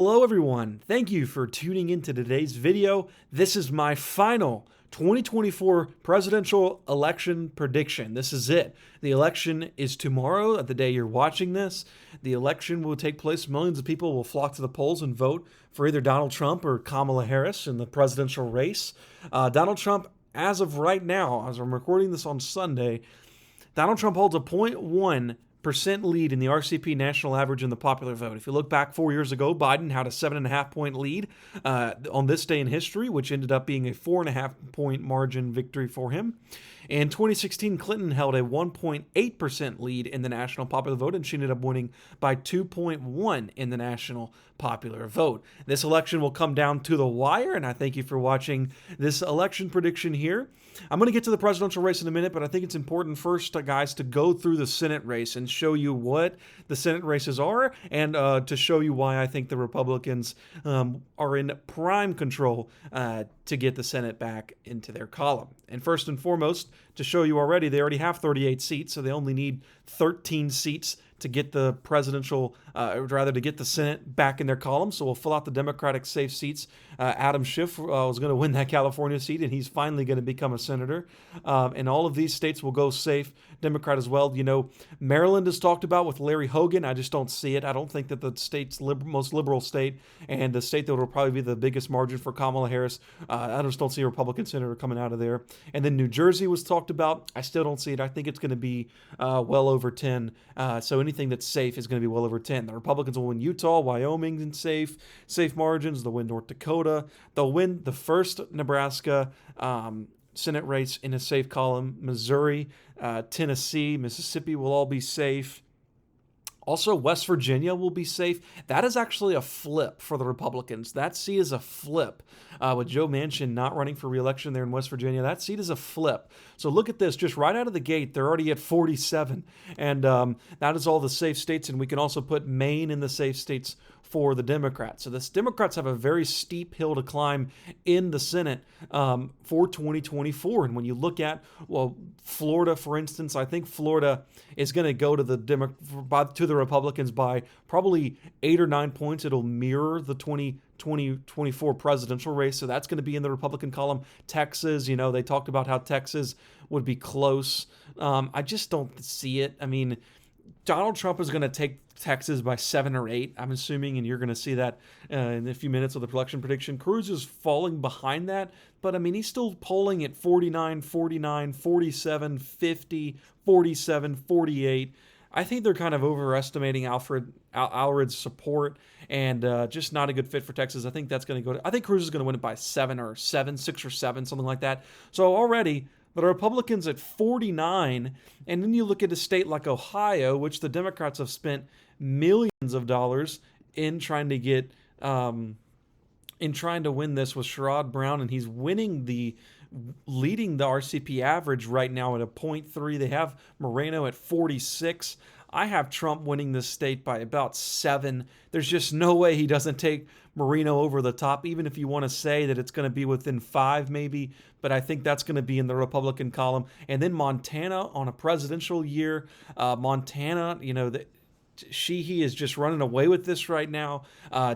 Hello everyone, thank you for tuning into today's video. This is my final 2024 presidential election prediction. This is it. The election is tomorrow, at the day you're watching this. The election will take place. Millions of people will flock to the polls and vote for either Donald Trump or Kamala Harris in the presidential race. Donald Trump, as of right now, as I'm recording this on Sunday, Donald Trump holds a 0.1% lead in the RCP national average in the popular vote. If you look back 4 years ago, Biden had a 7.5-point lead on this day in history, which ended up being a 4.5-point margin victory for him. In 2016, Clinton held a 1.8% lead in the national popular vote, and she ended up winning by 2.1 in the national popular vote. This election will come down to the wire, and I thank you for watching this election prediction here. I'm going to get to the presidential race in a minute, but I think it's important first, guys, to go through the Senate race and show you what the Senate races are, and to show you why I think the Republicans are in prime control to get the Senate back into their column. And first and foremost, to show you already, they already have 38 seats, so they only need 13 seats to get the presidential, to get the Senate back in their column. So we'll fill out the Democratic safe seats. Adam Schiff was going to win that California seat, and he's finally going to become a senator. And all of these states will go safe Democrat as well. You know, Maryland is talked about with Larry Hogan. I just don't see it. I don't think that the state's most liberal state and the state that will probably be the biggest margin for Kamala Harris, I just don't see a Republican senator coming out of there. And then New Jersey was talked about. I still don't see it. I think it's going to be well over 10. So anything that's safe is going to be well over 10. The Republicans will win Utah, Wyoming in safe margins. They'll win North Dakota. They'll win the first Nebraska Senate race in a safe column. Missouri, Tennessee, Mississippi will all be safe. Also, West Virginia will be safe. That is actually a flip for the Republicans. That seat is a flip. With Joe Manchin not running for re-election there in West Virginia, that seat is a flip. So look at this. Just right out of the gate, they're already at 47. And that is all the safe states. And we can also put Maine in the safe states for the Democrats. So the Democrats have a very steep hill to climb in the Senate for 2024. And when you look at, Florida, for instance, I think Florida is going to go to the Republicans by probably 8 or 9 points. It'll mirror the 2024 presidential race. So that's going to be in the Republican column. Texas, they talked about how Texas would be close. I just don't see it. I mean, Donald Trump is going to take Texas by 7 or 8, I'm assuming, and you're going to see that in a few minutes of the election prediction. Cruz is falling behind that, but I mean, he's still polling at 49, 49, 47, 50, 47, 48. I think they're kind of overestimating Alfred's support, and just not a good fit for Texas. I think that's going to I think Cruz is going to win it by 6 or 7, something like that. So already, the Republicans at 49, and then you look at a state like Ohio, which the Democrats have spent millions of dollars in trying to get, in trying to win this with Sherrod Brown, and he's leading the RCP average right now at a 0.3. They have Moreno at 46. I have Trump winning this state by about 7. There's just no way he doesn't take Moreno over the top, even if you want to say that it's going to be within 5 maybe, but I think that's going to be in the Republican column. And then Montana on a presidential year, Montana, he is just running away with this right now.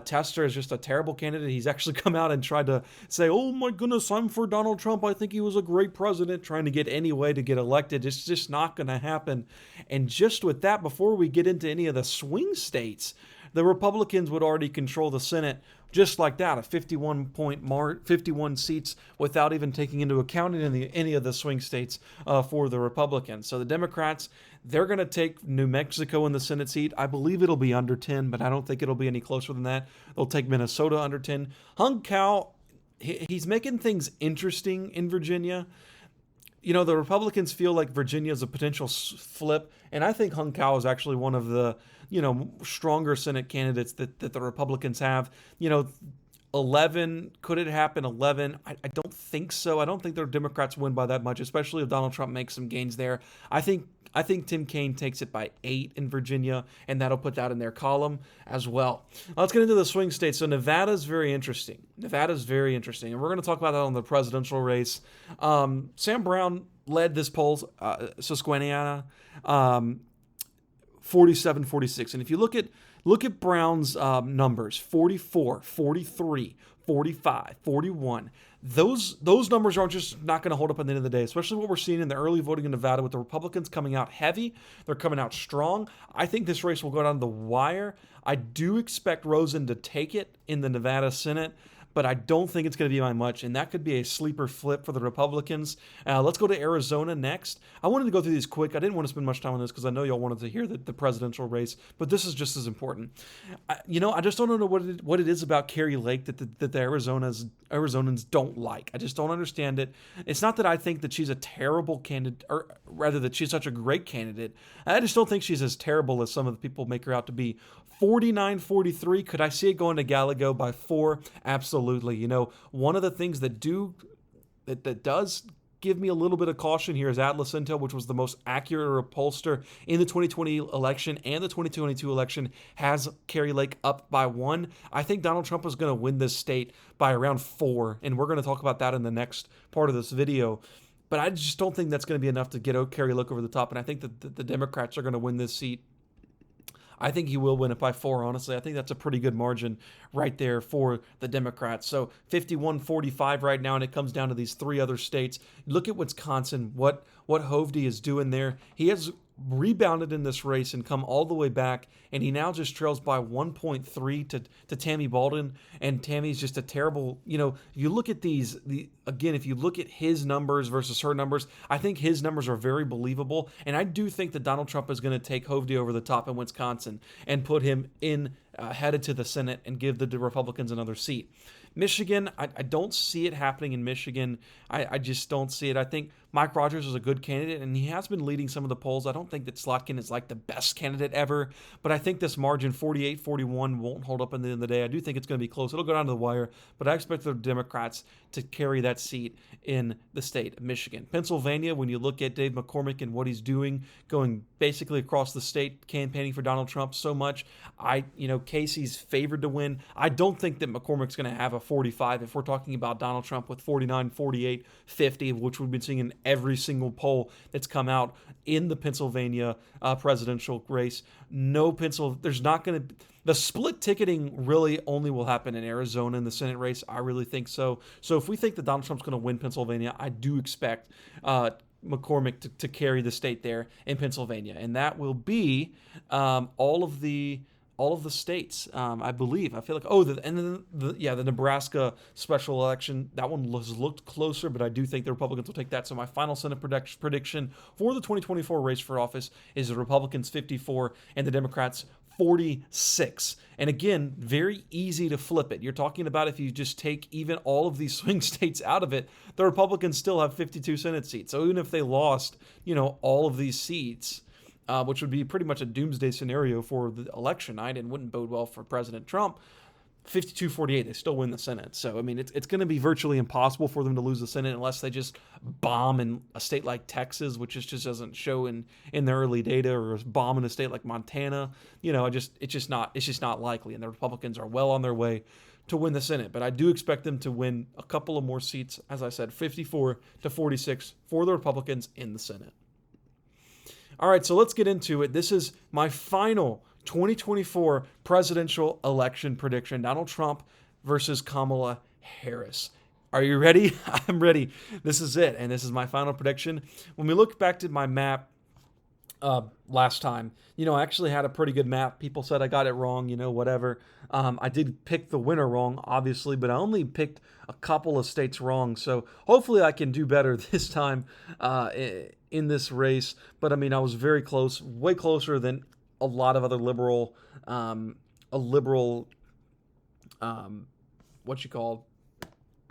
Tester is just a terrible candidate. He's actually come out and tried to say, oh my goodness, I'm for Donald Trump. I think he was a great president, trying to get any way to get elected. It's just not going to happen. And just with that, before we get into any of the swing states, the Republicans would already control the Senate just like that, a 51 seats without even taking into account any of the swing states for the Republicans. So the Democrats, they're going to take New Mexico in the Senate seat. I believe it'll be under 10, but I don't think it'll be any closer than that. They'll take Minnesota under 10. Hung Cao, he's making things interesting in Virginia. The Republicans feel like Virginia is a potential flip, and I think Hung Cao is actually one of the, stronger Senate candidates that the Republicans have. 11, could it happen? 11, I don't think so. I don't think the Democrats win by that much, especially if Donald Trump makes some gains there. I think Tim Kaine takes it by 8 in Virginia, and that'll put that in their column as well. Let's get into the swing states. So Nevada's very interesting. And we're going to talk about that on the presidential race. Sam Brown led this poll, Susquehanna, 47-46. And if you look at Look at Brown's numbers: 44, 43, 45, 41. Those numbers aren't just not going to hold up at the end of the day, especially what we're seeing in the early voting in Nevada with the Republicans coming out heavy. They're coming out strong. I think this race will go down to the wire. I do expect Rosen to take it in the Nevada Senate, but I don't think it's going to be by much, and that could be a sleeper flip for the Republicans. Let's go to Arizona next. I wanted to go through these quick. I didn't want to spend much time on this because I know y'all wanted to hear the presidential race, but this is just as important. I just don't know what it is about Kari Lake that the Arizonans don't like. I just don't understand it. It's not that I think that she's a terrible candidate, or rather that she's such a great candidate. I just don't think she's as terrible as some of the people make her out to be. 49-43, could I see it going to Gallego by 4? Absolutely. One of the things that does give me a little bit of caution here is Atlas Intel, which was the most accurate pollster in the 2020 election and the 2022 election, has Kari Lake up by 1. I think Donald Trump is going to win this state by around 4, and we're going to talk about that in the next part of this video. But I just don't think that's going to be enough to get Kari Lake over the top, and I think that the Democrats are going to win this seat. I think he will win it by 4, honestly. I think that's a pretty good margin right there for the Democrats. So 51-45 right now, and it comes down to these 3 other states. Look at Wisconsin, what Hovde is doing there. He has rebounded in this race and come all the way back, and he now just trails by 1.3 to Tammy Baldwin, and Tammy's just a terrible, if you look at if you look at his numbers versus her numbers, I think his numbers are very believable, and I do think that Donald Trump is going to take Hovde over the top in Wisconsin and put him headed to the Senate and give the Republicans another seat. Michigan, I don't see it happening in Michigan. I just don't see it. I think Mike Rogers is a good candidate, and he has been leading some of the polls. I don't think that Slotkin is like the best candidate ever, but I think this margin, 48-41, won't hold up at the end of the day. I do think it's going to be close. It'll go down to the wire, but I expect the Democrats to carry that seat in the state of Michigan. Pennsylvania, when you look at Dave McCormick and what he's doing, going basically across the state, campaigning for Donald Trump so much, Casey's favored to win. I don't think that McCormick's going to have a 45 if we're talking about Donald Trump with 49, 48, 50, which we've been seeing in every single poll that's come out in the Pennsylvania presidential race. There's not going to the split ticketing really only will happen in Arizona in the Senate race. I really think so. So if we think that Donald Trump's going to win Pennsylvania, I do expect McCormick to carry the state there in Pennsylvania, and that will be all of the states, I believe. I feel like, the Nebraska special election, that one has looked closer, but I do think the Republicans will take that. So my final Senate prediction for the 2024 race for office is the Republicans 54 and the Democrats 46. And again, very easy to flip it. You're talking about if you just take even all of these swing states out of it, the Republicans still have 52 Senate seats. So even if they lost, all of these seats, which would be pretty much a doomsday scenario for the election night and wouldn't bode well for President Trump, 52-48, they still win the Senate. So, I mean, it's going to be virtually impossible for them to lose the Senate unless they just bomb in a state like Texas, which just doesn't show in the early data, or bomb in a state like Montana. It's just not likely. And the Republicans are well on their way to win the Senate. But I do expect them to win a couple of more seats, as I said, 54-46 for the Republicans in the Senate. All right, so let's get into it. This is my final 2024 presidential election prediction. Donald Trump versus Kamala Harris. Are you ready? I'm ready. This is it, and this is my final prediction. When we look back to my map last time, I actually had a pretty good map. People said I got it wrong, whatever. I did pick the winner wrong, obviously, but I only picked a couple of states wrong. So hopefully I can do better this time in this race. But I mean, I was very close, way closer than a lot of other liberal,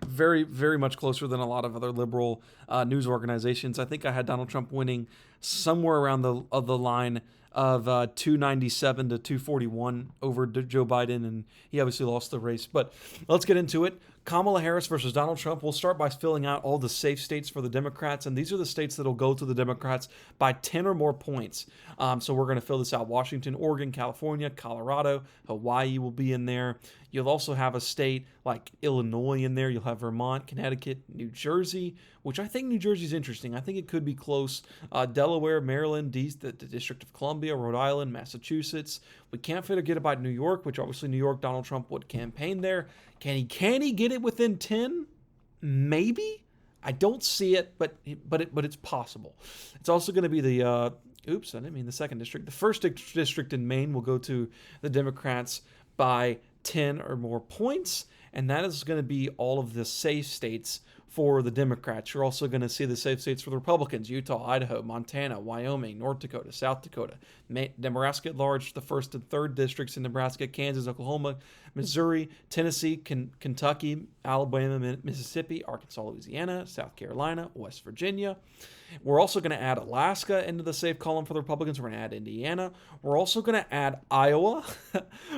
very, very much closer than a lot of other liberal news organizations. I think I had Donald Trump winning somewhere around the line of 297 to 241 over Joe Biden, and he obviously lost the race. But let's get into it. Kamala Harris versus Donald Trump. We'll start by filling out all the safe states for the Democrats, and these are the states that will go to the Democrats by 10 or more points. So we're going to fill this out. Washington, Oregon, California, Colorado, Hawaii will be in there. You'll also have a state like Illinois in there. You'll have Vermont, Connecticut, New Jersey, which I think New Jersey is interesting. I think it could be close. Delaware, Maryland, the District of Columbia, Rhode Island, Massachusetts. We can't forget about New York, which obviously New York, Donald Trump would campaign there. Can he get it within 10? Maybe. I don't see it, but it's possible. It's also going to be the oops, I didn't mean the second district. The first district in Maine will go to the Democrats by 10 or more points, and that is going to be all of the safe states for the Democrats. You're also going to see the safe states for the Republicans: Utah, Idaho, Montana, Wyoming, North Dakota, South Dakota, Nebraska at large, the first and third districts in Nebraska, Kansas, Oklahoma, Missouri, Tennessee, Kentucky, Alabama, Mississippi, Arkansas, Louisiana, South Carolina, West Virginia. We're also going to add Alaska into the safe column for the Republicans. We're going to add Indiana. We're also going to add Iowa,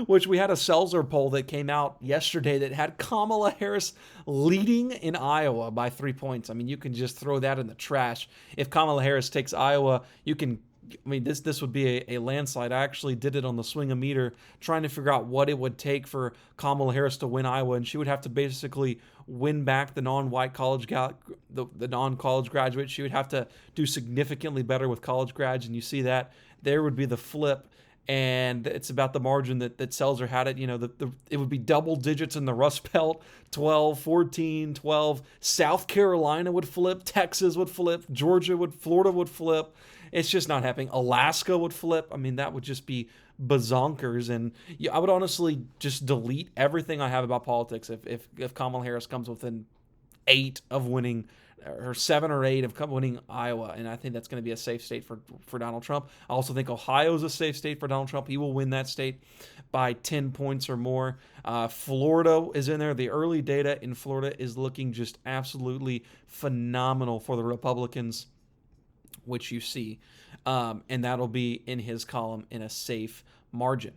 which we had a Seltzer poll that came out yesterday that had Kamala Harris leading in Iowa by 3 points. I mean, you can just throw that in the trash. If Kamala Harris takes Iowa, you can... I mean, this would be a landslide. I actually did it on the Swing-O-Meter, trying to figure out what it would take for Kamala Harris to win Iowa, and she would have to basically win back the non-white the non-college graduates. She would have to do significantly better with college grads, and you see that there would be the flip. And it's about the margin that Seltzer had it. You know, it would be double digits in the Rust Belt, 12, 14, 12. South Carolina would flip. Texas would flip. Florida would flip. It's just not happening. Alaska would flip. I mean, that would just be bazonkers. And I would honestly just delete everything I have about politics if Kamala Harris comes within 8 of winning, or 7 or 8 of winning Iowa, and I think that's going to be a safe state for Donald Trump. I also think Ohio is a safe state for Donald Trump. He will win that state by 10 points or more. Florida is in there. The early data in Florida is looking just absolutely phenomenal for the Republicans, which you see, and that'll be in his column in a safe margin.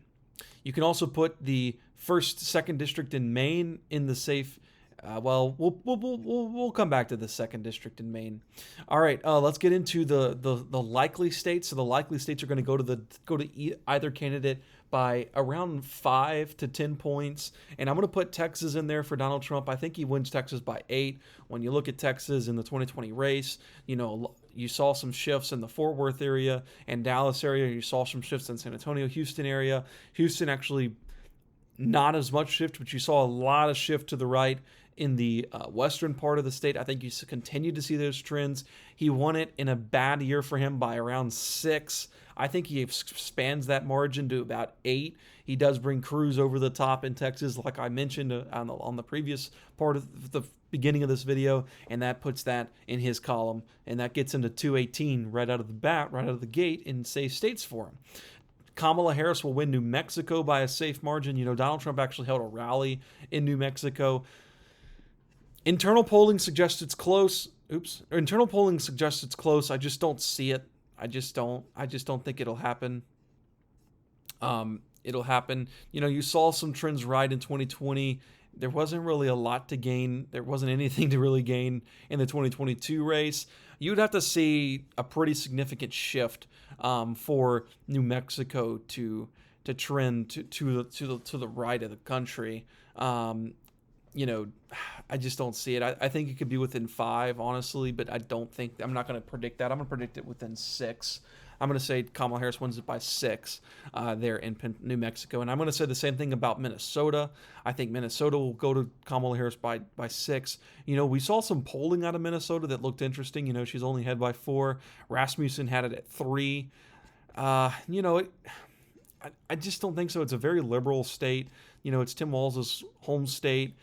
You can also put the second district in Maine in the safe. We'll come back to the second district in Maine. All right, let's get into the likely states. So the likely states are going to go to either candidate by around 5 to 10 points, and I'm going to put Texas in there for Donald Trump. I think he wins Texas by 8. When you look at Texas in the 2020 race, you know, you saw some shifts in the Fort Worth area and Dallas area. You saw some shifts in San Antonio, Houston area. Houston actually not as much shift, but you saw a lot of shift to the right in the western part of the state. I think you continue to see those trends. He won it in a bad year for him by around 6. I think he expands that margin to about 8. He does bring Cruz over the top in Texas, like I mentioned on the previous part of the beginning of this video, and that puts that in his column, and that gets him to 218 right out of the gate in safe states for him. Kamala Harris will win New Mexico by a safe margin. You know, Donald Trump actually held a rally in New Mexico. Internal polling suggests it's close. Internal polling suggests it's close. I just don't see it. I just don't think it'll happen. It'll happen. You know, you saw some trends right in 2020. There wasn't really a lot to gain. There wasn't anything to really gain in the 2022 race. You'd have to see a pretty significant shift for New Mexico to trend to the right of the country. You know, I just don't see it. I think it could be within 5, honestly, but I'm not going to predict that. I'm going to predict it within 6. I'm going to say Kamala Harris wins it by 6 there in New Mexico. And I'm going to say the same thing about Minnesota. I think Minnesota will go to Kamala Harris by 6. You know, we saw some polling out of Minnesota that looked interesting. You know, she's only ahead by 4. Rasmussen had it at 3. You know, I just don't think so. It's a very liberal state. You know, it's Tim Walz's home state.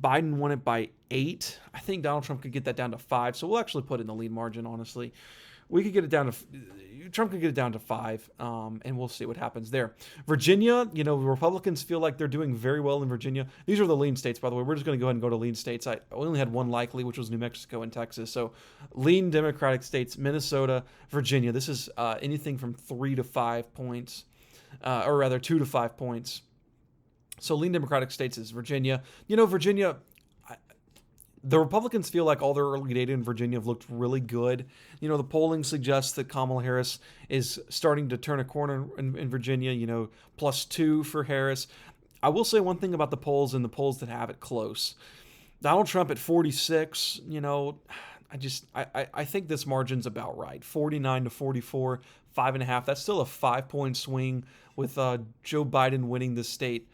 Biden won it by 8. I think Donald Trump could get that down to 5. So we'll actually put in the lead margin, honestly. We could get it down to... Trump could get it down to 5, and we'll see what happens there. Virginia, you know, Republicans feel like they're doing very well in Virginia. These are the lean states, by the way. We're just going to go ahead and go to lean states. I only had one likely, which was New Mexico and Texas. So lean Democratic states, Minnesota, Virginia. This is anything from 3 to 5 points, or rather 2 to 5 points. So lean Democratic states is Virginia. You know, Virginia... The Republicans feel like all their early data in Virginia have looked really good. You know, the polling suggests that Kamala Harris is starting to turn a corner in Virginia, you know, +2 for Harris. I will say one thing about the polls and the polls that have it close. Donald Trump at 46, you know, I think this margin's about right. 49 to 44, 5.5. That's still a 5-point swing with Joe Biden winning the state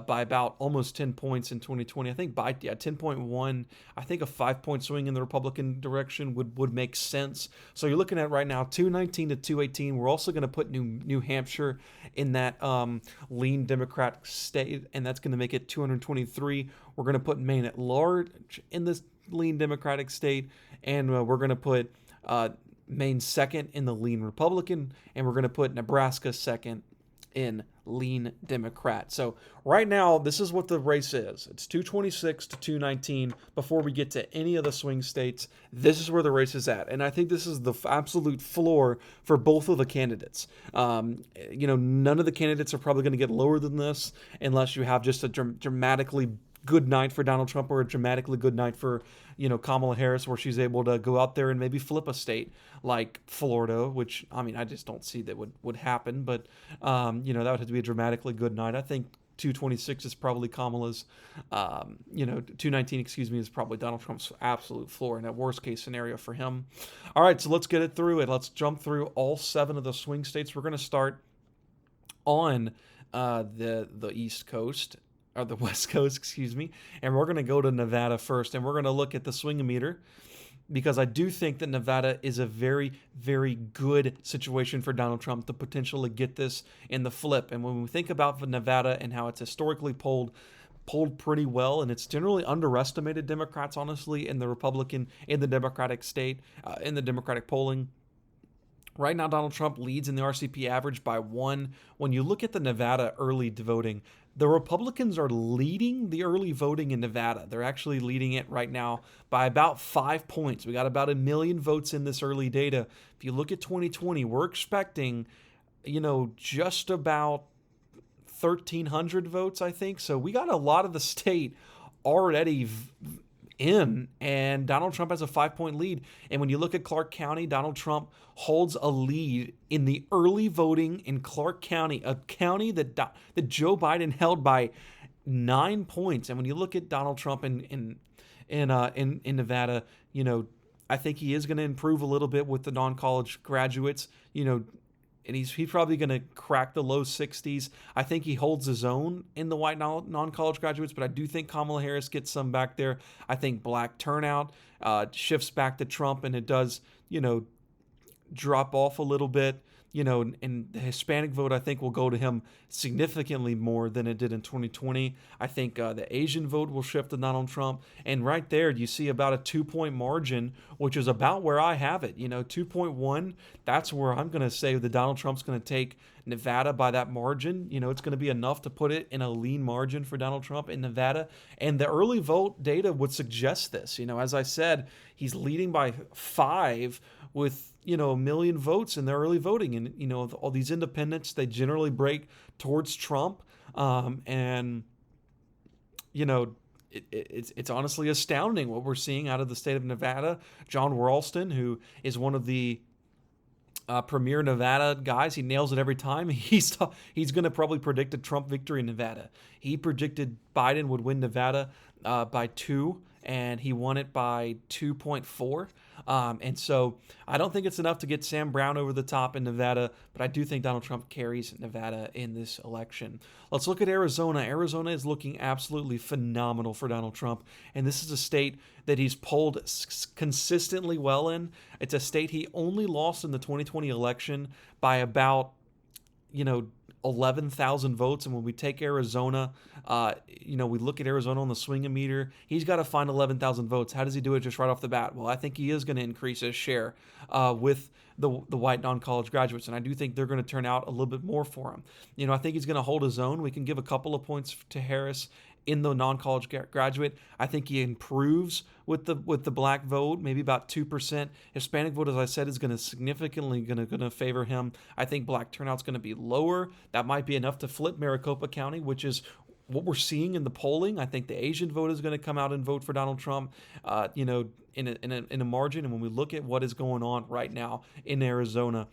by about almost 10 points in 2020. I think 10.1. I think a 5-point swing in the Republican direction would make sense. So you're looking at right now 219 to 218. We're also going to put New Hampshire in that lean Democratic state, and that's going to make it 223. We're going to put Maine at large in this lean Democratic state, and we're going to put Maine second in the lean Republican, and we're going to put Nebraska second in lean Democrat. So right now, this is what the race is. It's 226 to 219 before we get to any of the swing states. This is where the race is at. And I think this is the absolute floor for both of the candidates. None of the candidates are probably going to get lower than this unless you have just a dramatically good night for Donald Trump or a dramatically good night for, Kamala Harris, where she's able to go out there and maybe flip a state like Florida, which, I just don't see that would happen. But, that would have to be a dramatically good night. I think 226 is probably Kamala's, 219, is probably Donald Trump's absolute floor in that worst case scenario for him. All right, so let's get it through it. Let's jump through all 7 of the swing states. We're going to start on the East Coast. Or the West Coast, and we're going to go to Nevada first, and we're going to look at the swing-o-meter because I do think that Nevada is a very, very good situation for Donald Trump to potentially get this in the flip. And when we think about Nevada and how it's historically polled pretty well, and it's generally underestimated Democrats, honestly, in the Democratic state, in the Democratic polling. Right now, Donald Trump leads in the RCP average by 1. When you look at the Nevada early voting, the Republicans are leading the early voting in Nevada. They're actually leading it right now by about 5 points. We got about 1 million votes in this early data. If you look at 2020, we're expecting, just about 1,300 votes, I think. So we got a lot of the state already in, and Donald Trump has a 5-point lead. And when you look at Clark County, Donald Trump holds a lead in the early voting in Clark County, a county that Joe Biden held by 9 points. And when you look at Donald Trump in Nevada, I think he is going to improve a little bit with the non-college graduates, and he's probably going to crack the low 60s. I think he holds his own in the white non-college graduates, but I do think Kamala Harris gets some back there. I think black turnout shifts back to Trump, and it does, drop off a little bit. And the Hispanic vote, I think, will go to him significantly more than it did in 2020. I think the Asian vote will shift to Donald Trump. And right there, you see about a 2-point margin, which is about where I have it. 2.1, that's where I'm going to say that Donald Trump's going to take Nevada by that margin. It's going to be enough to put it in a lean margin for Donald Trump in Nevada. And the early vote data would suggest this. As I said, he's leading by 5 with 1 million votes in the early voting. And, all these independents, they generally break towards Trump. It's honestly astounding what we're seeing out of the state of Nevada. John Ralston, who is one of the premier Nevada guys, he nails it every time. He's going to probably predict a Trump victory in Nevada. He predicted Biden would win Nevada by 2, and he won it by 2.4. And so I don't think it's enough to get Sam Brown over the top in Nevada, but I do think Donald Trump carries Nevada in this election. Let's look at Arizona. Arizona is looking absolutely phenomenal for Donald Trump, and this is a state that he's polled consistently well in. It's a state he only lost in the 2020 election by about, 11,000 votes. And when we take Arizona, we look at Arizona on the swing-o-meter, he's got to find 11,000 votes. How does he do it just right off the bat? Well, I think he is going to increase his share with the white non-college graduates, and I do think they're going to turn out a little bit more for him. I think he's going to hold his own. We can give a couple of points to Harris in the non-college graduate. I think he improves with the black vote, maybe about 2%. Hispanic vote, as I said, is going to significantly going to favor him. I think black turnout's going to be lower. That might be enough to flip Maricopa County, which is what we're seeing in the polling. I think the Asian vote is going to come out and vote for Donald Trump, in a margin. And when we look at what is going on right now in Arizona,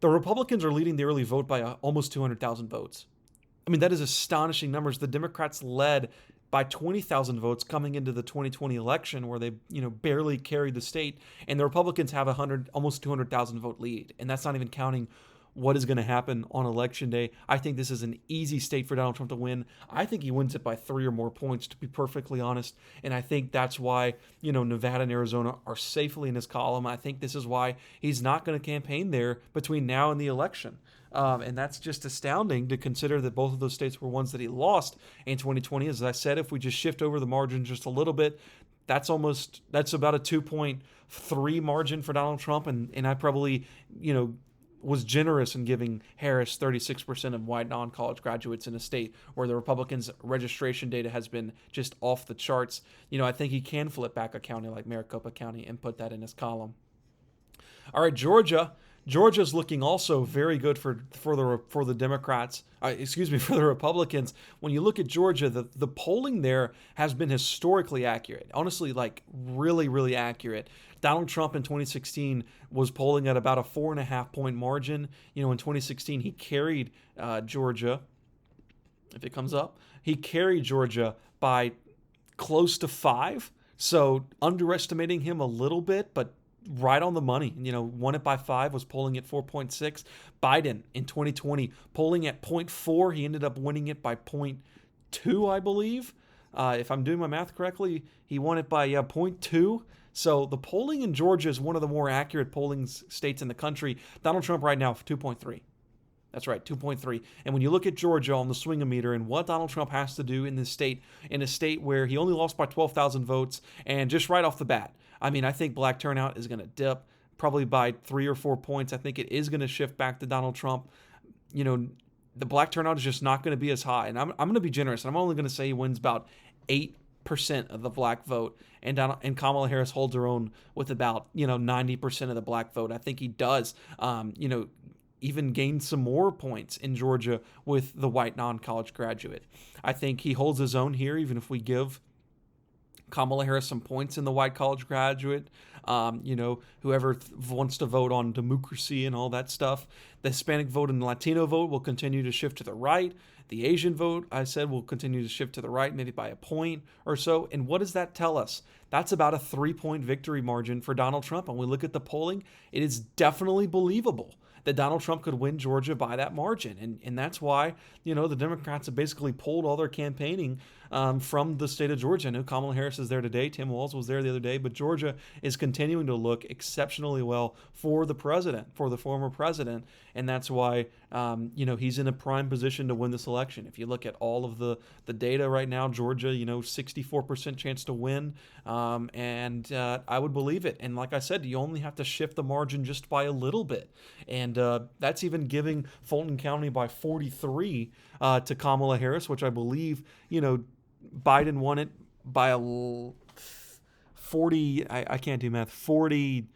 the Republicans are leading the early vote by almost 200,000 votes. That is astonishing numbers. The Democrats led by 20,000 votes coming into the 2020 election, where they, barely carried the state, and the Republicans have almost 200,000 vote lead, and that's not even counting what is going to happen on election day. I think this is an easy state for Donald Trump to win. I think he wins it by 3 or more points, to be perfectly honest. And I think that's why, Nevada and Arizona are safely in his column. I think this is why he's not going to campaign there between now and the election. And that's just astounding to consider that both of those states were ones that he lost in 2020. As I said, if we just shift over the margin just a little bit, that's about a 2.3 margin for Donald Trump. And I probably, was generous in giving Harris 36% of white non-college graduates in a state where the Republicans' registration data has been just off the charts. I think he can flip back a county like Maricopa County and put that in his column. All right, Georgia. Georgia's looking also very good for the Democrats. For the Republicans. When you look at Georgia, the polling there has been historically accurate. Honestly, like really, really accurate. Donald Trump in 2016 was polling at about a 4.5 point margin. In 2016 he carried Georgia. If it comes up, he carried Georgia by close to 5. So underestimating him a little bit, but right on the money. Won it by 5, was polling at 4.6. Biden in 2020 polling at 0.4. He ended up winning it by 0.2, I believe. If I'm doing my math correctly, he won it by 0.2. So the polling in Georgia is one of the more accurate polling states in the country. Donald Trump right now, 2.3. That's right, 2.3. And when you look at Georgia on the swing-o-meter and what Donald Trump has to do in this state, in a state where he only lost by 12,000 votes, and just right off the bat, I think black turnout is going to dip probably by 3 or 4 points. I think it is going to shift back to Donald Trump. The black turnout is just not going to be as high. And I'm going to be generous. I'm only going to say he wins about 8% of the black vote, and Kamala Harris holds her own with about 90% of the black vote. I think he does even gain some more points in Georgia with the white non-college graduate. I think he holds his own here, even if we give Kamala Harris some points in the white college graduate. Whoever wants to vote on democracy and all that stuff. The Hispanic vote and the Latino vote will continue to shift to the right. The Asian vote, I said, will continue to shift to the right, maybe by a point or so. And what does that tell us? That's about a 3-point victory margin for Donald Trump. And when we look at the polling, it is definitely believable that Donald Trump could win Georgia by that margin. And that's why, the Democrats have basically pulled all their campaigning from the state of Georgia. I know Kamala Harris is there today. Tim Walz was there the other day. But Georgia is continuing to look exceptionally well for the former president. And that's why, he's in a prime position to win this election. If you look at all of the data right now, Georgia, 64% chance to win. And I would believe it. And like I said, you only have to shift the margin just by a little bit. And that's even giving Fulton County by 43 to Kamala Harris, which I believe, Biden won it by a 40, I can't do math, 40,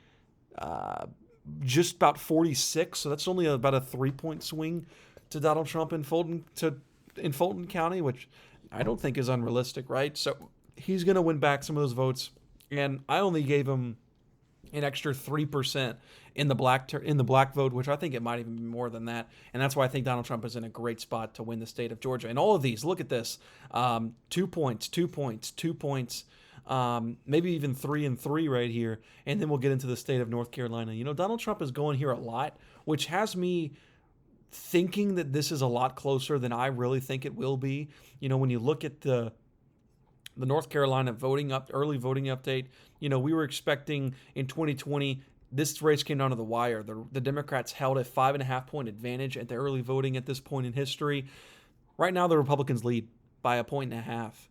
just about 46. So that's only about a 3-point swing to Donald Trump in Fulton County, which I don't think is unrealistic, right? So he's going to win back some of those votes. And I only gave him an extra 3% in the black vote, which I think it might even be more than that. And that's why I think Donald Trump is in a great spot to win the state of Georgia. And all of these, look at this, 2 points, 2 points, 2 points, maybe even 3 and 3 right here. And then we'll get into the state of North Carolina. Donald Trump is going here a lot, which has me thinking that this is a lot closer than I really think it will be. When you look at the North Carolina early voting update, we were expecting in 2020, this race came down to the wire. The Democrats held a 5.5 point advantage at the early voting at this point in history. Right now, the Republicans lead by 1.5 points.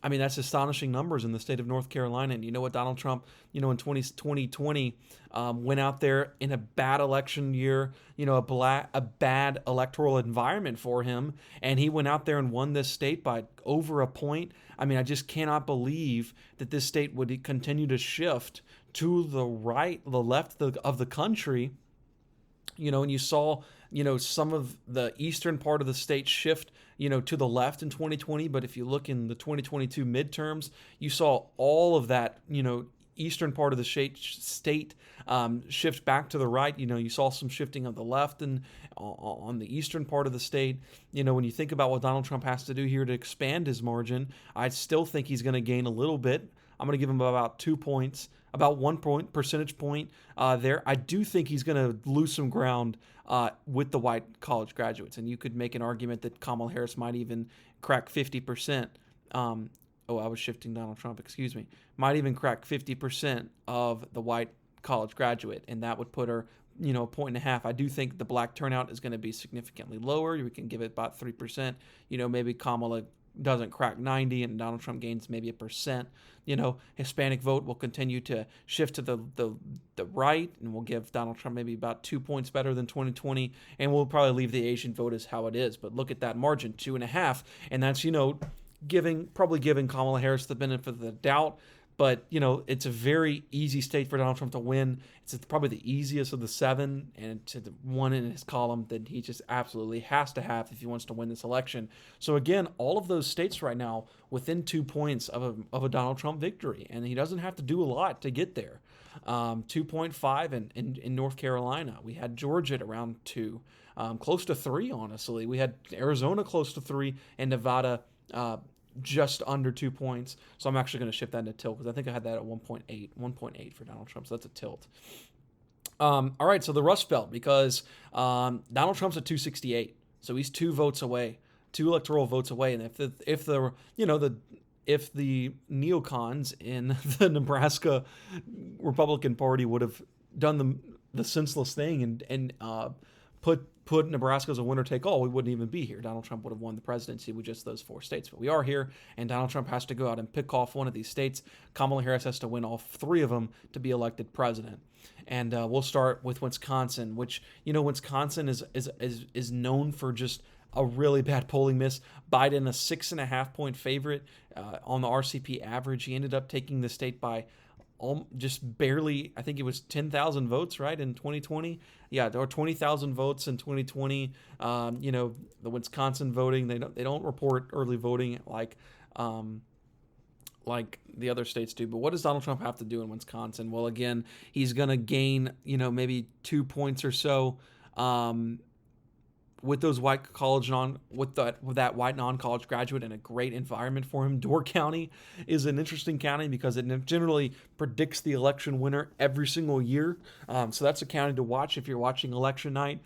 That's astonishing numbers in the state of North Carolina. And you know what, Donald Trump, in 2020, went out there in a bad election year, a bad electoral environment for him. And he went out there and won this state by over 1 point. I just cannot believe that this state would continue to shift to the left of the country. And you saw, some of the eastern part of the state shift, to the left in 2020. But if you look in the 2022 midterms, you saw all of that, eastern part of the state shift back to the right. You saw some shifting of the left and on the eastern part of the state. When you think about what Donald Trump has to do here to expand his margin, I still think he's going to gain a little bit. I'm going to give him about 2 points, about 1 percentage point there. I do think he's going to lose some ground with the white college graduates, and you could make an argument that Kamala Harris might even crack 50%. I was shifting Donald Trump, excuse me. Might even crack 50% of the white college graduate, and that would put her, a 1.5. I do think the black turnout is going to be significantly lower. We can give it about 3%. Maybe Kamala doesn't crack 90 and Donald Trump gains maybe 1%. Hispanic vote will continue to shift to the right, and we'll give Donald Trump maybe about 2 points better than 2020, and we'll probably leave the Asian vote as how it is. But look at that margin, 2.5, and that's, probably giving Kamala Harris the benefit of the doubt. But, it's a very easy state for Donald Trump to win. It's probably the easiest of the 7, and it's the one in his column that he just absolutely has to have if he wants to win this election. So, again, all of those states right now within 2 points of a Donald Trump victory, and he doesn't have to do a lot to get there. 2.5 in North Carolina. We had Georgia at around 2, close to 3, honestly. We had Arizona close to 3, and Nevada just under 2 points. So I'm actually going to shift that into tilt because I think I had that at 1.8 for Donald Trump. So that's a tilt. All right, so the Rust Belt, because Donald Trump's at 268, so he's 2 votes away, 2 electoral votes away, and if the neocons in the Nebraska Republican Party would have done the senseless thing and put Nebraska as a winner take all, we wouldn't even be here. Donald Trump would have won the presidency with just those 4 states. But we are here, and Donald Trump has to go out and pick off one of these states. Kamala Harris has to win all 3 of them to be elected president. And we'll start with Wisconsin, which, Wisconsin is known for just a really bad polling miss. Biden, a 6.5 point favorite on the RCP average. He ended up taking the state by just barely, I think it was 10,000 votes, right, in 2020. Yeah, there were 20,000 votes in 2020. The Wisconsin voting, they don't report early voting like the other states do. But what does Donald Trump have to do in Wisconsin? Well, again, he's going to gain, maybe 2 points or so with those with that white non-college graduate in a great environment for him. Door County is an interesting county because it generally predicts the election winner every single year. So that's a county to watch if you're watching election night.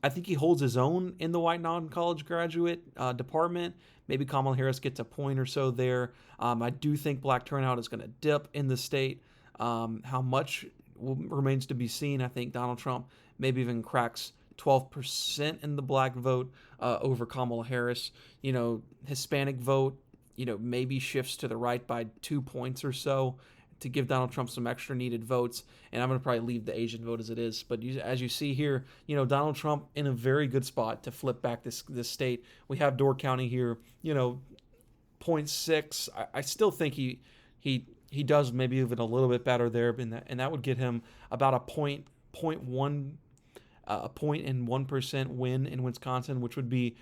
I think he holds his own in the white non-college graduate department. Maybe Kamala Harris gets a point or so there. I do think black turnout is going to dip in the state. How much remains to be seen. I think Donald Trump maybe even cracks 12% in the black vote over Kamala Harris. Hispanic vote, maybe shifts to the right by 2 points or so to give Donald Trump some extra needed votes. And I'm going to probably leave the Asian vote as it is. But as you see here, Donald Trump in a very good spot to flip back this state. We have Door County here, 0.6. I still think he does maybe even a little bit better there, and that would get him about a 0.1 1% win in Wisconsin, which would be,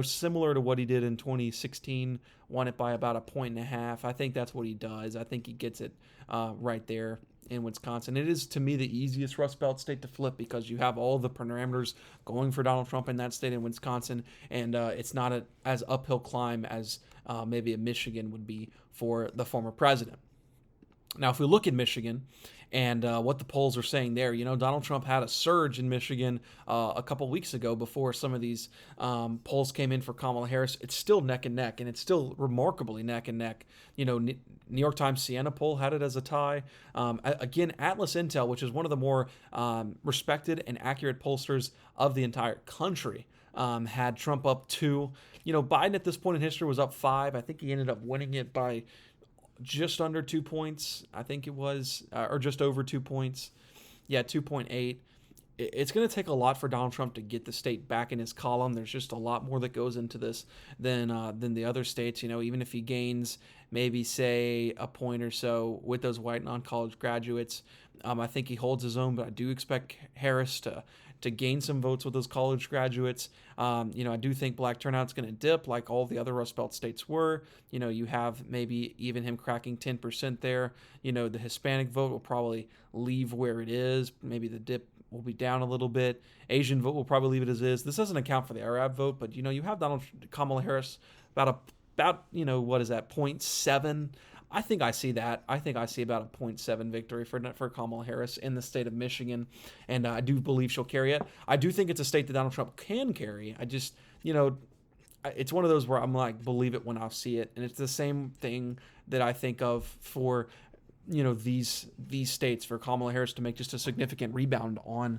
similar to what he did in 2016, won it by about 1.5 points. I think that's what he does. I think he gets it right there in Wisconsin. It is, to me, the easiest Rust Belt state to flip because you have all the parameters going for Donald Trump in that state in Wisconsin, and it's not as uphill climb as maybe a Michigan would be for the former president. Now, if we look at Michigan and what the polls are saying there, Donald Trump had a surge in Michigan a couple weeks ago before some of these polls came in for Kamala Harris. It's still neck and neck, and it's still remarkably neck and neck. New York Times Siena poll had it as a tie. Again, Atlas Intel, which is one of the more respected and accurate pollsters of the entire country, had Trump up 2. Biden at this point in history was up 5. I think he ended up winning it by just under 2 points, I think it was, or just over 2 points. Yeah, 2.8. It's going to take a lot for Donald Trump to get the state back in his column. There's just a lot more that goes into this than the other states. Even if he gains maybe, say, a point or so with those white non-college graduates, I think he holds his own. But I do expect Harris to to gain some votes with those college graduates. I do think black turnout's going to dip like all the other Rust Belt states were. You have maybe even him cracking 10% there. The Hispanic vote will probably leave where it is. Maybe the dip will be down a little bit. Asian vote will probably leave it as is. This doesn't account for the Arab vote, but you have Kamala Harris about what is that, 0.7. I think I see that. I think I see about a 0.7 victory for Kamala Harris in the state of Michigan, and I do believe she'll carry it. I do think it's a state that Donald Trump can carry. I just, it's one of those where I'm like, believe it when I see it, and it's the same thing that I think of for, these states, for Kamala Harris to make just a significant rebound on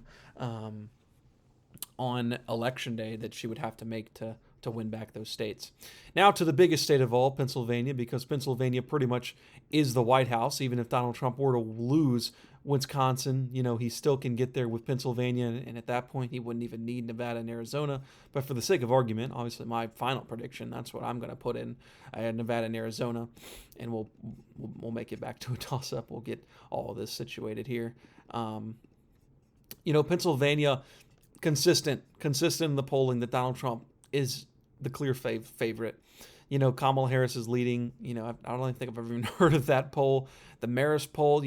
election day that she would have to make to win back those states. Now to the biggest state of all, Pennsylvania, because Pennsylvania pretty much is the White House. Even if Donald Trump were to lose Wisconsin, he still can get there with Pennsylvania, and at that point he wouldn't even need Nevada and Arizona. But for the sake of argument, obviously my final prediction, that's what I'm going to put in. I had Nevada and Arizona, and we'll make it back to a toss-up. We'll get all of this situated here. Pennsylvania, consistent in the polling that Donald Trump is the clear favorite. Kamala Harris is leading. I don't even think I've ever even heard of that poll. The Marist poll,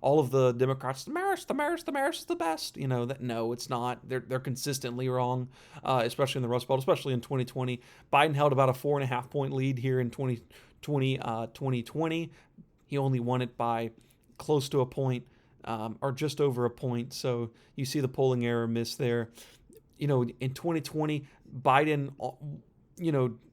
all of the Democrats, the Marist is the best. No, it's not. They're consistently wrong, especially in the Rust Belt, especially in 2020. Biden held about a 4.5 point lead here in 2020. He only won it by close to a point, or just over a point. So you see the polling error miss there. In 2020, Biden,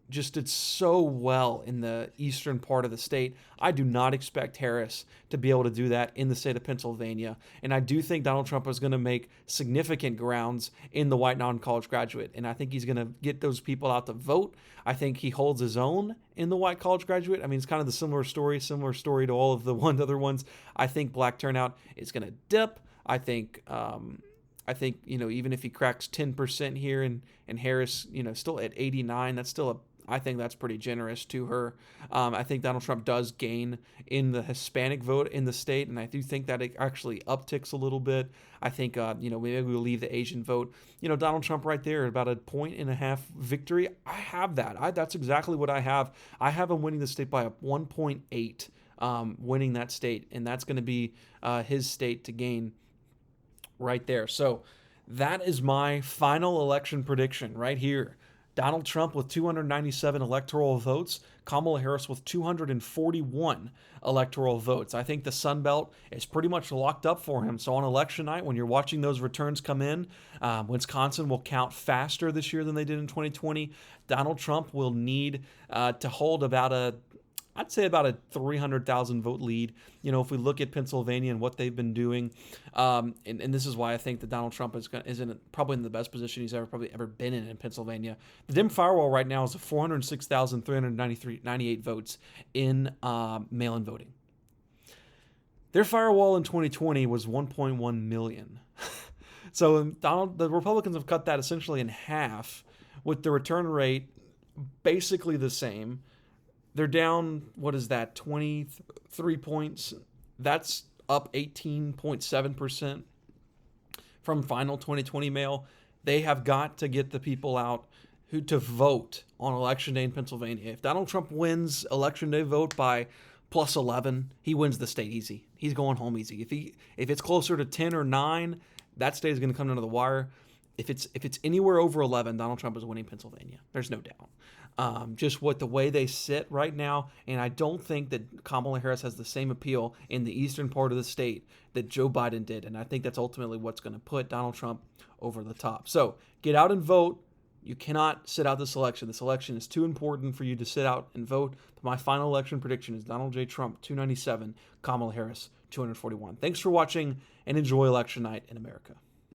just did so well in the eastern part of the state. I do not expect Harris to be able to do that in the state of Pennsylvania. And I do think Donald Trump is going to make significant grounds in the white non-college graduate. And I think he's going to get those people out to vote. I think he holds his own in the white college graduate. I mean, it's kind of the similar story to all of the other ones. I think black turnout is going to dip. I think, even if he cracks 10% here and Harris, still at 89, I think that's pretty generous to her. I think Donald Trump does gain in the Hispanic vote in the state, and I do think that it actually upticks a little bit. I think, maybe we'll leave the Asian vote. Donald Trump right there, about a 1.5 victory. I have that. That's exactly what I have. I have him winning the state by a 1.8, winning that state, and that's going to be his state to gain right there. So that is my final election prediction right here. Donald Trump with 297 electoral votes, Kamala Harris with 241 electoral votes. I think the Sun Belt is pretty much locked up for him. So on election night, when you're watching those returns come in, Wisconsin will count faster this year than they did in 2020. Donald Trump will need to hold about a 300,000 vote lead. If we look at Pennsylvania and what they've been doing, and this is why I think that Donald Trump is probably in the best position he's probably ever been in Pennsylvania. The Dem firewall right now is 406,398 votes in mail-in voting. Their firewall in 2020 was 1.1 million. So the Republicans have cut that essentially in half, with the return rate basically the same. They're down, 23 points. That's up 18.7% from final 2020 mail. They have got to get the people out to vote on Election Day in Pennsylvania. If Donald Trump wins Election Day vote by plus 11, he wins the state easy. He's going home easy. If it's closer to 10 or 9, that state is going to come down to the wire. If it's anywhere over 11, Donald Trump is winning Pennsylvania. There's no doubt. Just the way they sit right now, and I don't think that Kamala Harris has the same appeal in the eastern part of the state that Joe Biden did, and I think that's ultimately what's going to put Donald Trump over the top. So get out and vote. You cannot sit out this election. This election is too important for you to sit out and vote. My final election prediction is Donald J. Trump, 297, Kamala Harris, 241. Thanks for watching, and enjoy election night in America.